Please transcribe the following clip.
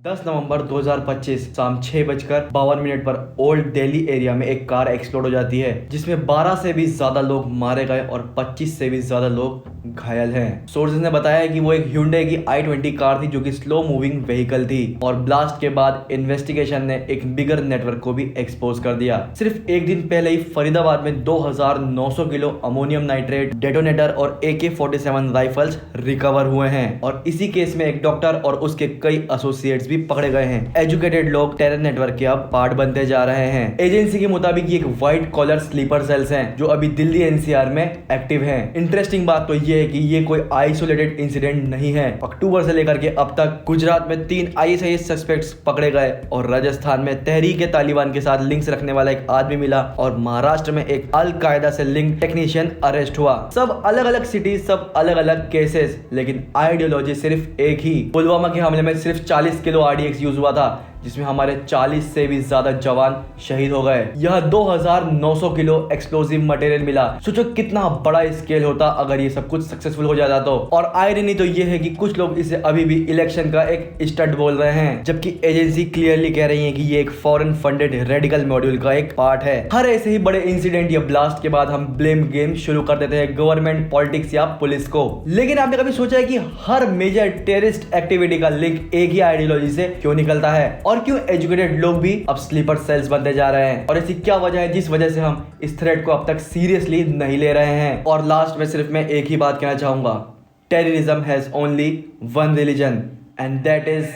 10 नवंबर 2025 शाम 6:52 पर old Delhi area में एक कार एक्सप्लोड हो जाती है जिसमें 12 से भी ज्यादा लोग मारे गए और 25 से भी ज्यादा लोग घायल हैं। सोर्सेज ने बताया कि वो एक Hyundai की i20 कार थी जो कि स्लो मूविंग व्हीकल थी और ब्लास्ट के बाद इन्वेस्टिगेशन ने एक बिगर नेटवर्क को भी एक्सपोज कर दिया। सिर्फ एक दिन पहले ही फरीदाबाद में 2900 किलो अमोनियम नाइट्रेट, डेटोनेटर और AK-47 राइफल्स रिकवर हुए हैं और इसी केस में एक डॉक्टर और उसके कई एसोसिएट्स भी पकड़े गए हैं। एजुकेटेड लोग टेरर नेटवर्क के अब पार्ट बनते जा रहे हैं। एजेंसी के मुताबिक ये एक व्हाइट कॉलर स्लीपर सेल्स हैं जो अभी दिल्ली NCR में एक्टिव हैं। इंटरेस्टिंग बात तो ये है कि ये कोई आइसोलेटेड इंसिडेंट नहीं है। अक्टूबर से लेकर के अब तक गुजरात में 3 ISIS सस्पेक्ट्स पकड़े गए और राजस्थान में तहरीक-ए-तालिबान के साथ लिंक्स रखने वाला एक आदमी मिला और महाराष्ट्र में एक अल-कायदा से लिंक टेक्नीशियन अरेस्ट हुआ। सब अलग अलग सिटीज, सब अलग अलग केसेस, लेकिन आइडियोलॉजी सिर्फ एक ही। पुलवामा के हमले में सिर्फ 40 किलो RDX यूज हुआ था जिसमें हमारे 40 से भी ज्यादा जवान शहीद हो गए। यह 2900 किलो एक्सप्लोसिव मटेरियल मिला। सोचो कितना बड़ा स्केल होता अगर ये सब कुछ सक्सेसफुल हो जाता तो। और आयरनी तो ये है कि कुछ लोग इसे अभी भी इलेक्शन का एक स्टंट बोल रहे हैं, जबकि एजेंसी क्लियरली कह रही है कि ये एक फॉरेन फंडेड रेडिकल मॉड्यूल का एक पार्ट है। हर ऐसे ही बड़े इंसिडेंट या ब्लास्ट के बाद हम ब्लेम गेम शुरू कर देते हैं गवर्नमेंट, पॉलिटिक्स या पुलिस को। लेकिन आपने कभी सोचा है कि हर मेजर टेररिस्ट एक्टिविटी का लिंक एक ही आइडियोलॉजी से क्यों निकलता है और क्यों एजुकेटेड लोग भी अब स्लीपर सेल्स बनते जा रहे हैं और ऐसी क्या वजह है जिस वजह से हम इस थ्रेट को अब तक सीरियसली नहीं ले रहे हैं। और लास्ट में सिर्फ मैं एक ही बात कहना चाहूंगा, terrorism has only one religion and that is